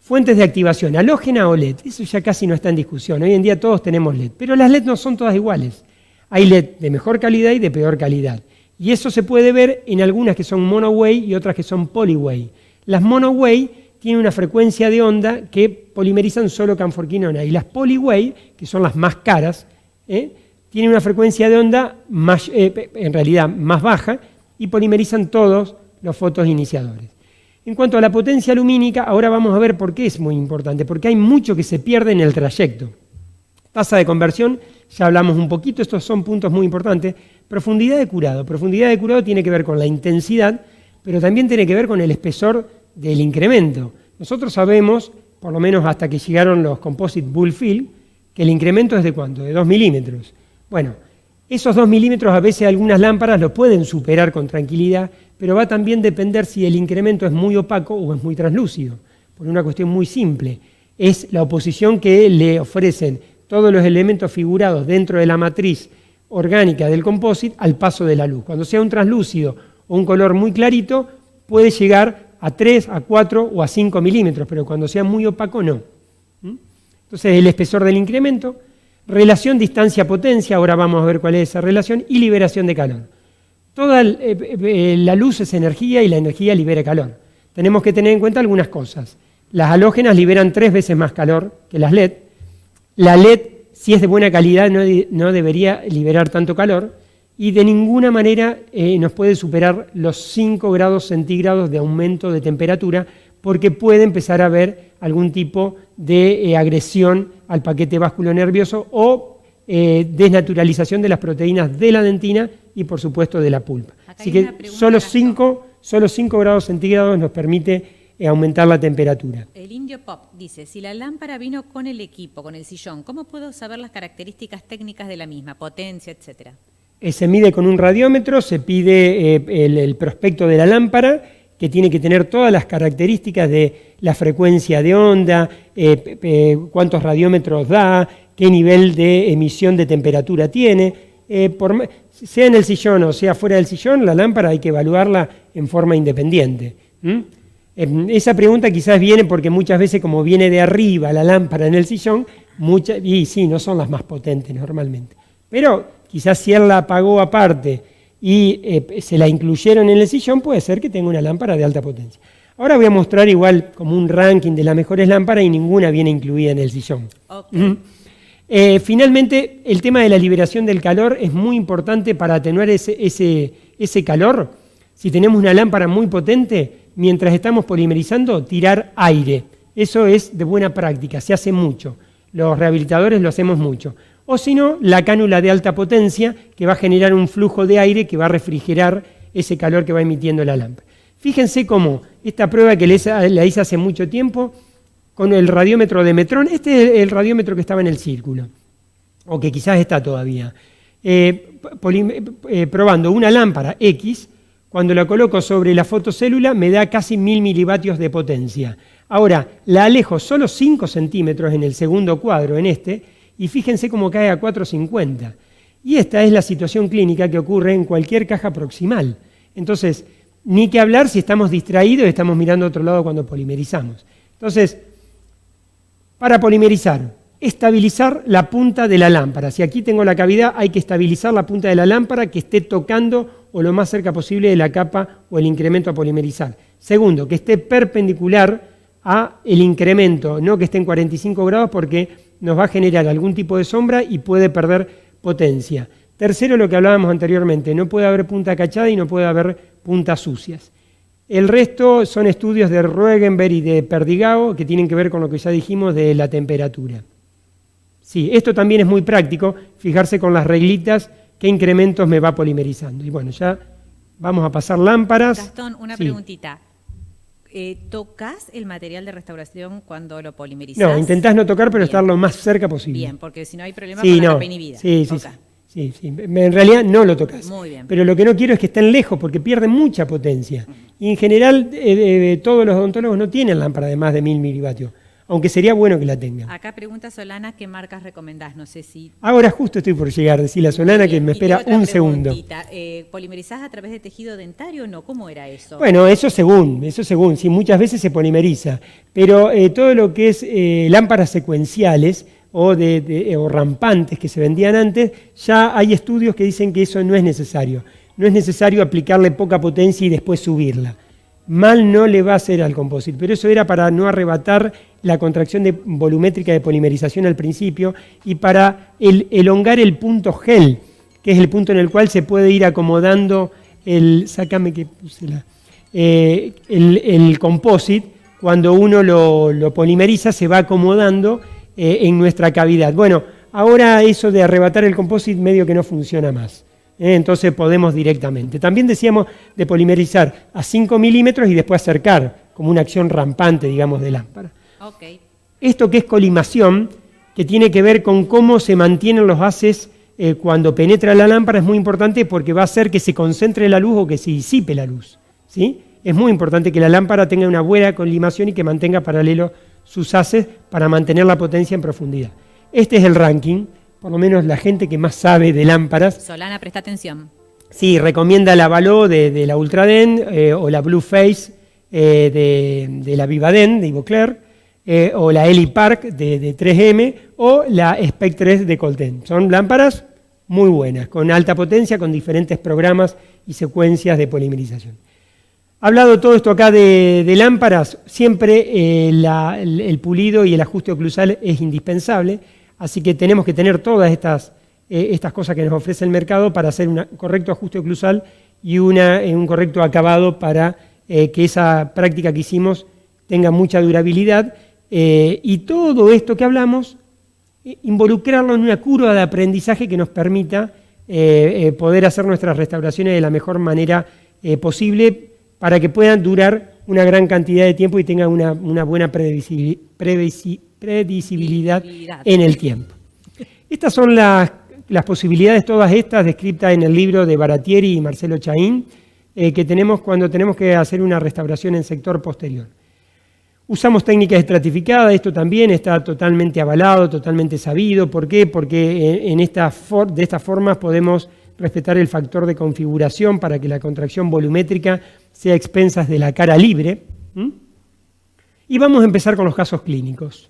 Fuentes de activación, halógena o LED, eso ya casi no está en discusión. Hoy en día todos tenemos LED, pero las LED no son todas iguales. Hay LED de mejor calidad y de peor calidad. Y eso se puede ver en algunas que son monoway y otras que son polyway. Las monoway tienen una frecuencia de onda que polimerizan solo canforquinona, y las polyway, que son las más caras, tienen una frecuencia de onda en realidad más baja y polimerizan todos los fotoiniciadores. En cuanto a la potencia lumínica, ahora vamos a ver por qué es muy importante, porque hay mucho que se pierde en el trayecto. Tasa de conversión, ya hablamos un poquito, estos son puntos muy importantes. Profundidad de curado. Profundidad de curado tiene que ver con la intensidad, pero también tiene que ver con el espesor del incremento. Nosotros sabemos, por lo menos hasta que llegaron los composite bull fill, que el incremento es de ¿cuánto? De 2 milímetros. Bueno, esos 2 milímetros a veces algunas lámparas lo pueden superar con tranquilidad, pero va también a depender si el incremento es muy opaco o es muy translúcido, por una cuestión muy simple. Es la oposición que le ofrecen todos los elementos figurados dentro de la matriz orgánica del composite al paso de la luz. Cuando sea un translúcido o un color muy clarito, puede llegar a 3, a 4 o a 5 milímetros, pero cuando sea muy opaco, no. Entonces, el espesor del incremento, relación distancia-potencia, ahora vamos a ver cuál es esa relación, y liberación de calor. Toda la luz es energía y la energía libera calor. Tenemos que tener en cuenta algunas cosas. Las halógenas liberan 3 veces más calor que las LED. La LED, si es de buena calidad, no debería liberar tanto calor, y de ninguna manera nos puede superar los 5 grados centígrados de aumento de temperatura, porque puede empezar a haber algún tipo de agresión al paquete vasculonervioso o desnaturalización de las proteínas de la dentina y, por supuesto, de la pulpa. Así que solo 5 grados centígrados nos permite aumentar la temperatura. El Indio Pop dice, si la lámpara vino con el equipo, con el sillón, ¿cómo puedo saber las características técnicas de la misma, potencia, etcétera? Se mide con un radiómetro, se pide el prospecto de la lámpara, que tiene que tener todas las características de la frecuencia de onda, cuántos radiómetros da, qué nivel de emisión de temperatura tiene. Sea en el sillón o sea fuera del sillón, la lámpara hay que evaluarla en forma independiente. Esa pregunta quizás viene porque muchas veces, como viene de arriba la lámpara en el sillón, y sí, no son las más potentes normalmente. Pero quizás si él la apagó aparte y se la incluyeron en el sillón, puede ser que tenga una lámpara de alta potencia. Ahora voy a mostrar igual como un ranking de las mejores lámparas y ninguna viene incluida en el sillón. Okay. Finalmente, el tema de la liberación del calor es muy importante para atenuar ese calor. Si tenemos una lámpara muy potente, mientras estamos polimerizando, tirar aire. Eso es de buena práctica, se hace mucho. Los rehabilitadores lo hacemos mucho. O si no, la cánula de alta potencia, que va a generar un flujo de aire que va a refrigerar ese calor que va emitiendo la lámpara. Fíjense cómo esta prueba que la hice hace mucho tiempo, con el radiómetro de Metrón, este es el radiómetro que estaba en el círculo, o que quizás está todavía, probando una lámpara X, cuando la coloco sobre la fotocélula me da casi 1000 milivatios de potencia. Ahora, la alejo solo 5 centímetros en el segundo cuadro, en este, y fíjense cómo cae a 4,50. Y esta es la situación clínica que ocurre en cualquier caja proximal. Entonces, ni que hablar si estamos distraídos y estamos mirando a otro lado cuando polimerizamos. Entonces, para polimerizar, estabilizar la punta de la lámpara. Si aquí tengo la cavidad, hay que estabilizar la punta de la lámpara que esté tocando o lo más cerca posible de la capa o el incremento a polimerizar. Segundo, que esté perpendicular a el incremento, no que esté en 45 grados porque nos va a generar algún tipo de sombra y puede perder potencia. Tercero, lo que hablábamos anteriormente, no puede haber punta cachada y no puede haber puntas sucias. El resto son estudios de Ruegenberg y de Perdigao que tienen que ver con lo que ya dijimos de la temperatura. Sí, esto también es muy práctico, fijarse con las reglitas qué incrementos me va polimerizando. Y bueno, ya vamos a pasar lámparas. Gastón, una preguntita. ¿Tocas el material de restauración cuando lo polimerizas? No, intentás no tocar, pero estar lo más cerca posible. Bien, porque si no hay problema con la capa inhibida. Sí. En realidad no lo tocas. Muy bien. Pero lo que no quiero es que estén lejos, porque pierden mucha potencia. Y en general, todos los odontólogos no tienen lámparas de más de 1000 milivatios. aunque sería bueno que la tengan. Acá pregunta Solana, ¿qué marcas recomendás? No sé si... Ahora justo estoy por llegar, decirle a Solana que me espera un segundo. ¿Polimerizás a través de tejido dentario o no? ¿Cómo era eso? Bueno, eso según, sí, muchas veces se polimeriza, pero todo lo que es lámparas secuenciales o rampantes que se vendían antes, ya hay estudios que dicen que eso no es necesario. No es necesario aplicarle poca potencia y después subirla. Mal no le va a hacer al composite, pero eso era para no arrebatar la contracción volumétrica de polimerización al principio y para elongar el punto gel, que es el punto en el cual se puede ir acomodando el composite. Cuando uno lo polimeriza se va acomodando en nuestra cavidad. Bueno, ahora eso de arrebatar el composite medio que no funciona más. Entonces podemos directamente. También decíamos de polimerizar a 5 milímetros y después acercar, como una acción rampante, digamos, de lámpara. Okay. Esto que es colimación, que tiene que ver con cómo se mantienen los haces cuando penetra la lámpara, es muy importante porque va a hacer que se concentre la luz o que se disipe la luz, ¿sí? Es muy importante que la lámpara tenga una buena colimación y que mantenga paralelo sus haces para mantener la potencia en profundidad. Este es el ranking. Por lo menos la gente que más sabe de lámparas. Solana, presta atención. Sí, recomienda la Valot de la Ultraden o la Blue Face de la Vivaden de Ivocler o la Eli Park de 3M o la Spectres de Colten. Son lámparas muy buenas, con alta potencia, con diferentes programas y secuencias de polimerización. Hablado todo esto acá de lámparas, siempre el pulido y el ajuste oclusal es indispensable. Así que tenemos que tener todas estas cosas que nos ofrece el mercado para hacer un correcto ajuste oclusal y un correcto acabado para que esa práctica que hicimos tenga mucha durabilidad. Y todo esto que hablamos, involucrarlo en una curva de aprendizaje que nos permita poder hacer nuestras restauraciones de la mejor manera posible para que puedan durar una gran cantidad de tiempo y tengan una buena predecibilidad en el tiempo. Estas son las posibilidades, todas estas descritas en el libro de Baratieri y Marcelo Chaín, que tenemos cuando tenemos que hacer una restauración en sector posterior. Usamos técnicas estratificadas, esto también está totalmente avalado, totalmente sabido. ¿Por qué? Porque de estas formas podemos respetar el factor de configuración para que la contracción volumétrica sea a expensas de la cara libre. Y vamos a empezar con los casos clínicos.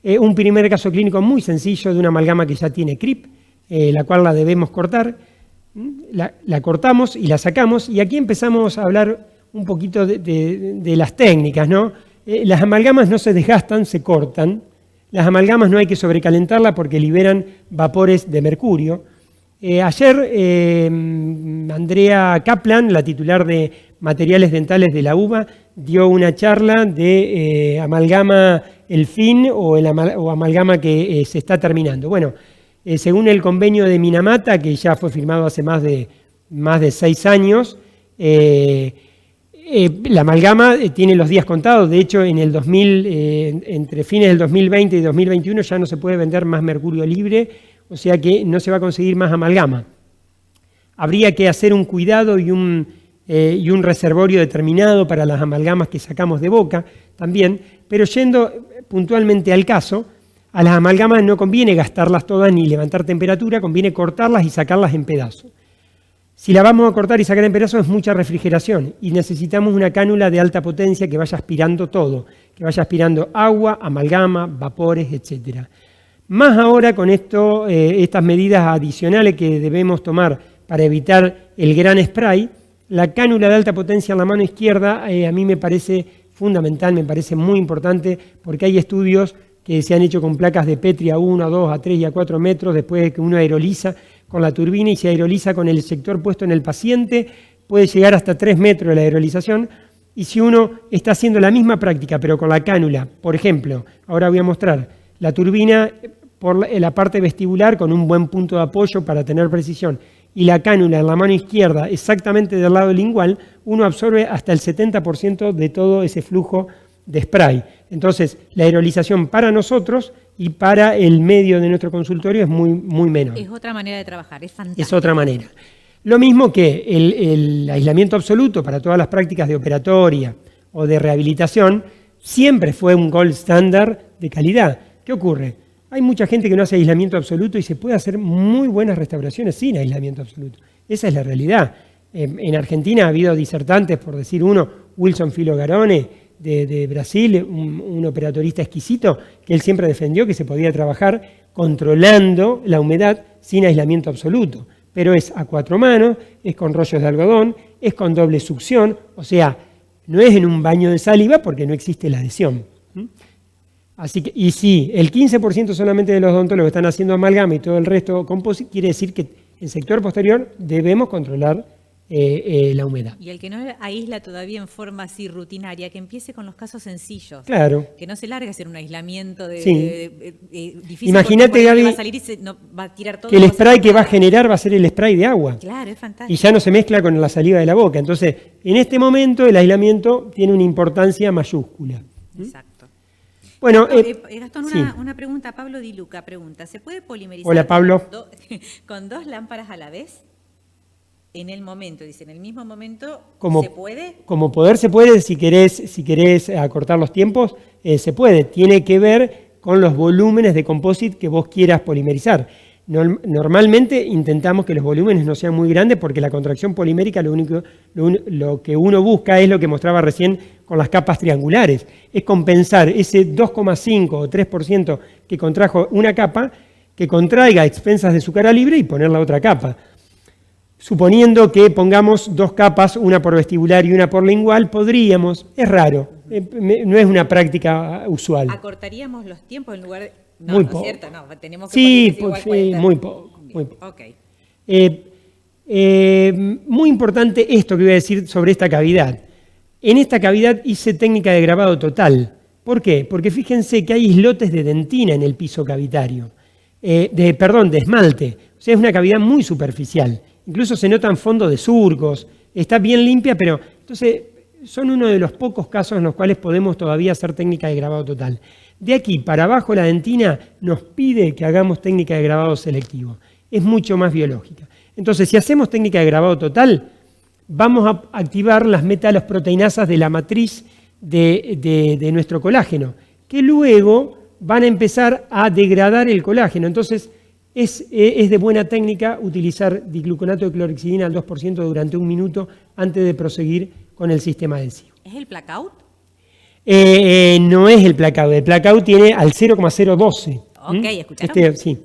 Un primer caso clínico muy sencillo de una amalgama que ya tiene CRIP, la cual la debemos cortar. La cortamos y la sacamos, y aquí empezamos a hablar un poquito de las técnicas, ¿no? Las amalgamas no se desgastan, se cortan. Las amalgamas no hay que sobrecalentarlas porque liberan vapores de mercurio. Ayer Andrea Kaplan, la titular de materiales dentales de la UBA, dio una charla de amalgama el fin o amalgama que se está terminando. Bueno, según el convenio de Minamata, que ya fue firmado hace más de 6 años, la amalgama tiene los días contados. De hecho, en el entre fines del 2020 y 2021 ya no se puede vender más mercurio libre, o sea que no se va a conseguir más amalgama. Habría que hacer un cuidado y un reservorio determinado para las amalgamas que sacamos de boca también, pero yendo puntualmente al caso, a las amalgamas no conviene gastarlas todas ni levantar temperatura, conviene cortarlas y sacarlas en pedazos. Si la vamos a cortar y sacar en pedazos es mucha refrigeración y necesitamos una cánula de alta potencia que vaya aspirando todo, que vaya aspirando agua, amalgama, vapores, etc. Más ahora con estas medidas adicionales que debemos tomar para evitar el gran spray, la cánula de alta potencia en la mano izquierda a mí me parece fundamental, me parece muy importante, porque hay estudios que se han hecho con placas de Petri a 1, a 2, a 3 y a 4 metros después de que uno aeroliza con la turbina y se aeroliza con el sector puesto en el paciente, puede llegar hasta 3 metros de la aerolización. Y si uno está haciendo la misma práctica pero con la cánula, por ejemplo, ahora voy a mostrar la turbina por la parte vestibular con un buen punto de apoyo para tener precisión, y la cánula en la mano izquierda exactamente del lado lingual, uno absorbe hasta el 70% de todo ese flujo de spray. Entonces, la aerolización para nosotros y para el medio de nuestro consultorio es muy, muy menor. Es otra manera de trabajar, es fantástico. Es otra manera. Lo mismo que el aislamiento absoluto para todas las prácticas de operatoria o de rehabilitación siempre fue un gold standard de calidad. ¿Qué ocurre? Hay mucha gente que no hace aislamiento absoluto y se puede hacer muy buenas restauraciones sin aislamiento absoluto. Esa es la realidad. En Argentina ha habido disertantes, por decir uno, Wilson Filogarone, de Brasil, un operatorista exquisito, que él siempre defendió que se podía trabajar controlando la humedad sin aislamiento absoluto. Pero es a 4 manos, es con rollos de algodón, es con doble succión, o sea, no es en un baño de saliva porque no existe la adhesión. Así que, y sí, el 15% solamente de los odontólogos están haciendo amalgama y todo el resto composite, quiere decir que en sector posterior debemos controlar la humedad. Y el que no aísla todavía en forma así rutinaria, que empiece con los casos sencillos. Claro. Que no se largue a hacer un aislamiento difícil. Imagínate, Gaby, va a salir y va a tirar todo. Que el spray que va a generar va a ser el spray de agua. Claro, es fantástico. Y ya no se mezcla con la saliva de la boca. Entonces, en este momento el aislamiento tiene una importancia mayúscula. Exacto. Bueno, Gastón, sí. una pregunta. Pablo Di Luca pregunta, ¿se puede polimerizar Hola, Pablo. con 2 lámparas a la vez? En el momento, dice, en el mismo momento, ¿se puede? Como poder se puede, si querés acortar los tiempos, se puede. Tiene que ver con los volúmenes de composite que vos quieras polimerizar. Normalmente intentamos que los volúmenes no sean muy grandes porque la contracción polimérica lo que uno busca es lo que mostraba recién con las capas triangulares. Es compensar ese 2,5 o 3% que contrajo una capa, que contraiga a expensas de su cara libre y poner la otra capa. Suponiendo que pongamos 2 capas, una por vestibular y una por lingual, podríamos, es raro, no es una práctica usual. ¿Acortaríamos los tiempos en lugar de...? Muy ¿no poco. es cierto? No, tenemos que Sí, muy poco. Ok. Muy importante esto que voy a decir sobre esta cavidad. En esta cavidad hice técnica de grabado total. ¿Por qué? Porque fíjense que hay islotes de dentina en el piso cavitario, de esmalte. O sea, es una cavidad muy superficial. Incluso se notan fondos de surcos, está bien limpia, pero entonces son uno de los pocos casos en los cuales podemos todavía hacer técnica de grabado total. De aquí para abajo la dentina nos pide que hagamos técnica de grabado selectivo. Es mucho más biológica. Entonces, si hacemos técnica de grabado total, vamos a activar las metalosproteinasas de la matriz de nuestro colágeno, que luego van a empezar a degradar el colágeno. Entonces, es de buena técnica utilizar dicloronato de clorhexidina al 2% durante 1 minuto antes de proseguir con el sistema adhesivo. ¿Es el blackout? No es el blackout. El blackout tiene al 0,012. Ok, ¿escucharon? Sí.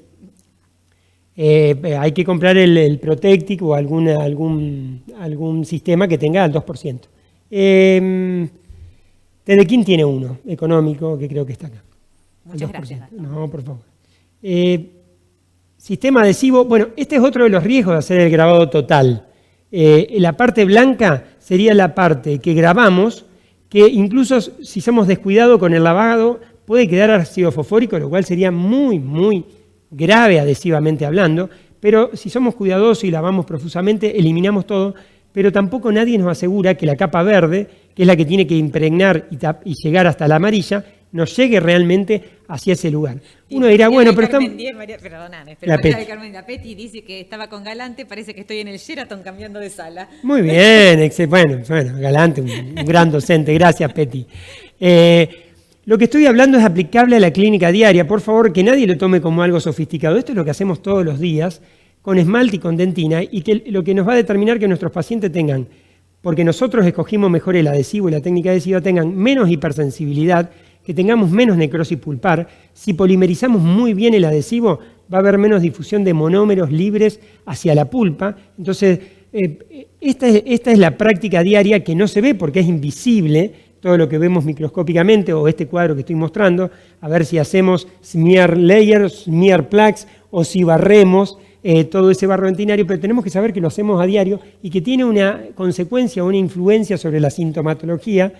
Hay que comprar el Protectic o algún sistema que tenga al 2%. Tedekin tiene uno económico que creo que está acá. Muchas gracias. No, por favor. Sistema adhesivo, bueno, este es otro de los riesgos de hacer el grabado total. La parte blanca sería la parte que grabamos, que incluso si somos descuidados con el lavado puede quedar ácido fosfórico, lo cual sería muy, muy grave adhesivamente hablando, pero si somos cuidadosos y lavamos profusamente, eliminamos todo, pero tampoco nadie nos asegura que la capa verde, que es la que tiene que impregnar y llegar hasta la amarilla, nos llegue realmente hacia ese lugar. Uno dirá, bueno, pero estamos... Perdóname, pero María Carmen Peti dice que estaba con Galante, parece que estoy en el Sheraton cambiando de sala. Muy bien, bueno, Galante, un gran docente, gracias Peti. Lo que estoy hablando es aplicable a la clínica diaria, por favor, que nadie lo tome como algo sofisticado. Esto es lo que hacemos todos los días con esmalte y con dentina y que lo que nos va a determinar que nuestros pacientes tengan, porque nosotros escogimos mejor el adhesivo y la técnica adhesiva, tengan menos hipersensibilidad, que tengamos menos necrosis pulpar. Si polimerizamos muy bien el adhesivo, va a haber menos difusión de monómeros libres hacia la pulpa. Entonces, esta es la práctica diaria que no se ve porque es invisible, todo lo que vemos microscópicamente, o este cuadro que estoy mostrando, a ver si hacemos smear layers, smear plaques, o si barremos todo ese barro dentinario, pero tenemos que saber que lo hacemos a diario y que tiene una consecuencia, una influencia sobre la sintomatología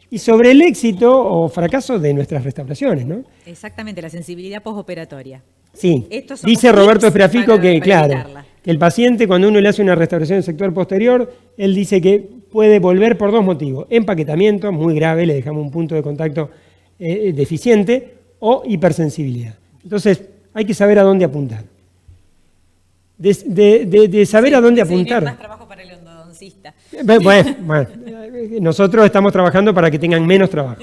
y sobre el éxito o fracaso de nuestras restauraciones, ¿no? Exactamente, la sensibilidad postoperatoria. Sí, dice Roberto Esprafico que, claro, que el paciente cuando uno le hace una restauración del sector posterior, él dice que puede volver por 2 motivos. Empaquetamiento, muy grave, le dejamos un punto de contacto deficiente, o hipersensibilidad. Entonces, hay que saber a dónde apuntar. De saber a dónde apuntar. Más trabajo para el endodoncista. Bueno, nosotros estamos trabajando para que tengan menos trabajo.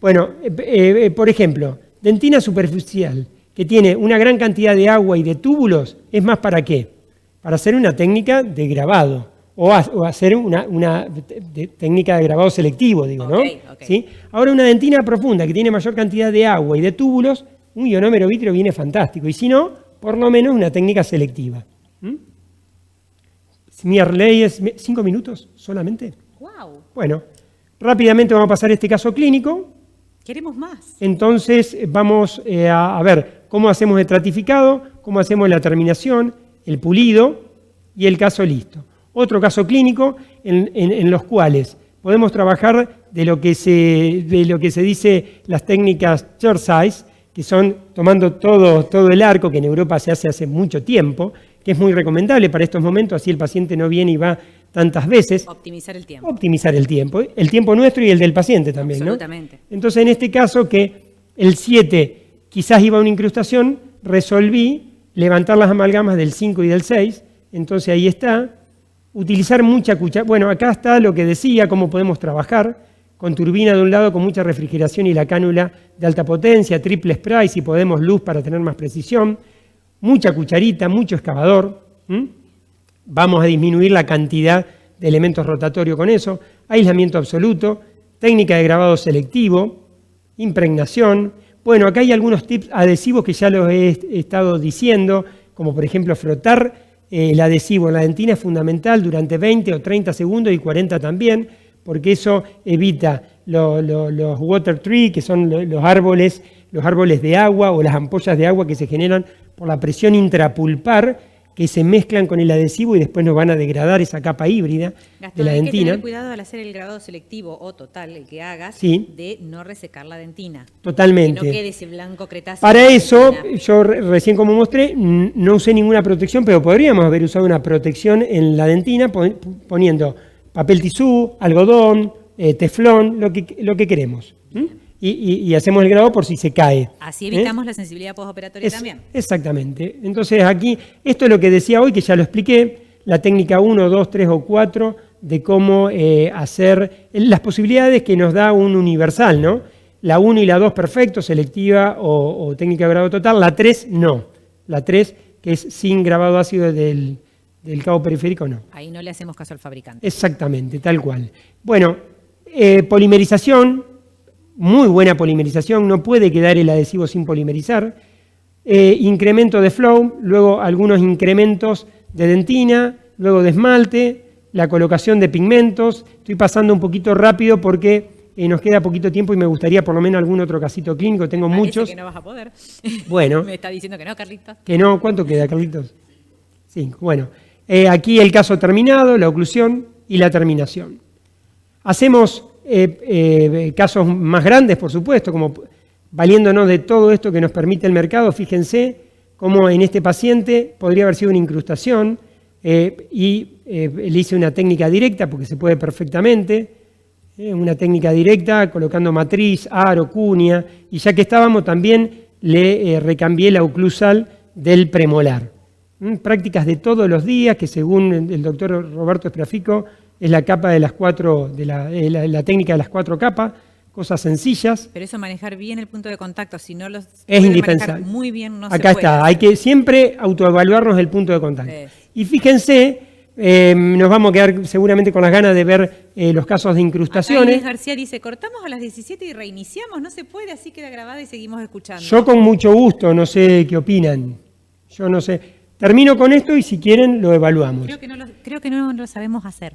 Bueno, por ejemplo, dentina superficial, que tiene una gran cantidad de agua y de túbulos, ¿es más para qué? Para hacer una técnica de grabado, o hacer una técnica de grabado selectivo, digo, ¿no? Okay. ¿Sí? Ahora, una dentina profunda, que tiene mayor cantidad de agua y de túbulos, un ionómero vítreo viene fantástico, y si no, por lo menos una técnica selectiva. Smearley es 5 minutos solamente. Wow. Bueno, rápidamente vamos a pasar a este caso clínico. Queremos más. Entonces vamos a ver cómo hacemos el estratificado, cómo hacemos la terminación, el pulido y el caso listo. Otro caso clínico en los cuales podemos trabajar de lo que se dice las técnicas chair size, que son tomando todo el arco, que en Europa se hace mucho tiempo, que es muy recomendable para estos momentos, así el paciente no viene y va tantas veces. Optimizar el tiempo. Optimizar el tiempo nuestro y el del paciente también, Absolutamente. ¿no? Entonces, en este caso, que el 7 quizás iba a una incrustación, resolví levantar las amalgamas del 5 y del 6, entonces ahí está. Utilizar mucha cuchara. Bueno, acá está lo que decía, cómo podemos trabajar, con turbina de un lado, con mucha refrigeración y la cánula de alta potencia, triple spray, si podemos luz para tener más precisión, mucha cucharita, mucho excavador. Vamos a disminuir la cantidad de elementos rotatorios con eso, aislamiento absoluto, técnica de grabado selectivo, impregnación. Bueno, acá hay algunos tips adhesivos que ya los he estado diciendo, como por ejemplo frotar el adhesivo en la dentina es fundamental durante 20 o 30 segundos y 40 también, porque eso evita los water tree, que son los árboles de agua o las ampollas de agua que se generan por la presión intrapulpar, que se mezclan con el adhesivo y después nos van a degradar esa capa híbrida de la dentina. Hay que tener cuidado al hacer el grabado selectivo o total, el que hagas, sí, de no resecar la dentina. Totalmente. Que no quede ese blanco cretáceo. Para eso, yo recién como mostré, no usé ninguna protección, pero podríamos haber usado una protección en la dentina poniendo papel tisú, algodón, teflón, lo que queremos. Y hacemos el grabado por si se cae. Así evitamos la sensibilidad postoperatoria también. Exactamente. Entonces aquí, esto es lo que decía hoy, que ya lo expliqué, la técnica 1, 2, 3 o 4, de cómo hacer las posibilidades que nos da un universal, ¿no? La 1 y la 2 perfecto, selectiva o técnica de grabado total, la 3 no. La 3, que es sin grabado ácido del cabo periférico, no. Ahí no le hacemos caso al fabricante. Exactamente, tal cual. Bueno, polimerización. Muy buena polimerización, no puede quedar el adhesivo sin polimerizar. Incremento de flow, luego algunos incrementos de dentina, luego de esmalte, la colocación de pigmentos. Estoy pasando un poquito rápido porque nos queda poquito tiempo y me gustaría por lo menos algún otro casito clínico, tengo muchos. Que no vas a poder. Bueno. Me está diciendo que no, Carlitos. Que no, ¿cuánto queda, Carlitos? 5, bueno. Aquí el caso terminado, la oclusión y la terminación. Hacemos casos más grandes, por supuesto, como valiéndonos de todo esto que nos permite el mercado. Fíjense cómo en este paciente podría haber sido una incrustación le hice una técnica directa porque se puede perfectamente, una técnica directa colocando matriz, aro, cuña, y ya que estábamos también le recambié la oclusal del premolar. Prácticas de todos los días que según el doctor Roberto Esprafico es la capa de las 4, la técnica de las 4 capas, cosas sencillas. Pero eso manejar bien el punto de contacto, si no los es indispensable. Muy bien no acá se puede. Acá está, hay que siempre autoevaluarnos el punto de contacto. Y fíjense, nos vamos a quedar seguramente con las ganas de ver los casos de incrustaciones. Acá Inés García dice, cortamos a las 17 y reiniciamos, no se puede, así queda grabada y seguimos escuchando. Yo con mucho gusto, no sé qué opinan. Yo no sé. Termino con esto y si quieren lo evaluamos. Creo que no lo sabemos hacer.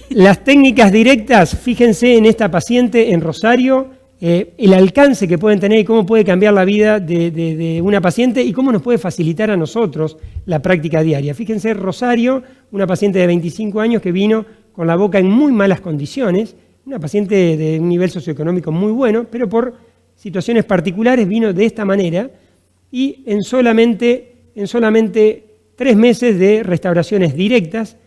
Las técnicas directas, fíjense en esta paciente en Rosario, el alcance que pueden tener y cómo puede cambiar la vida de una paciente y cómo nos puede facilitar a nosotros la práctica diaria. Fíjense, Rosario, una paciente de 25 años que vino con la boca en muy malas condiciones, una paciente de un nivel socioeconómico muy bueno, pero por situaciones particulares vino de esta manera y en solamente 3 meses de restauraciones directas,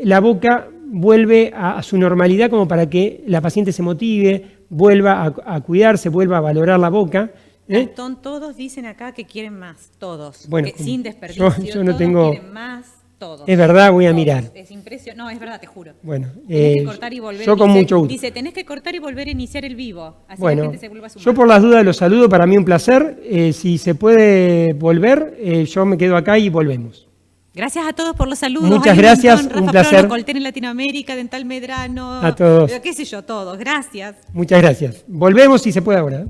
la boca vuelve a su normalidad como para que la paciente se motive, vuelva a cuidarse, vuelva a valorar la boca. Gastón, todos dicen acá que quieren más, todos. Bueno, sin desperdicio, yo no tengo, quieren más. Todos. Es verdad, voy a Todos. mirar. Es impresionante. No, es verdad, te juro. Bueno, Tenés que cortar y volver. yo con Dice- mucho gusto. Dice, tenés que cortar y volver a iniciar el vivo. Así la Bueno, gente se vuelve a sumar. yo por las dudas los saludo, para mí un placer. Si se puede volver, yo me quedo acá y volvemos. Gracias a todos por los saludos. Muchas Hay gracias, montón. un Rafa placer. Floro, Colten en Latinoamérica, Dental Medrano. A todos. Qué sé yo, todos. Gracias. Muchas gracias. Volvemos si se puede ahora.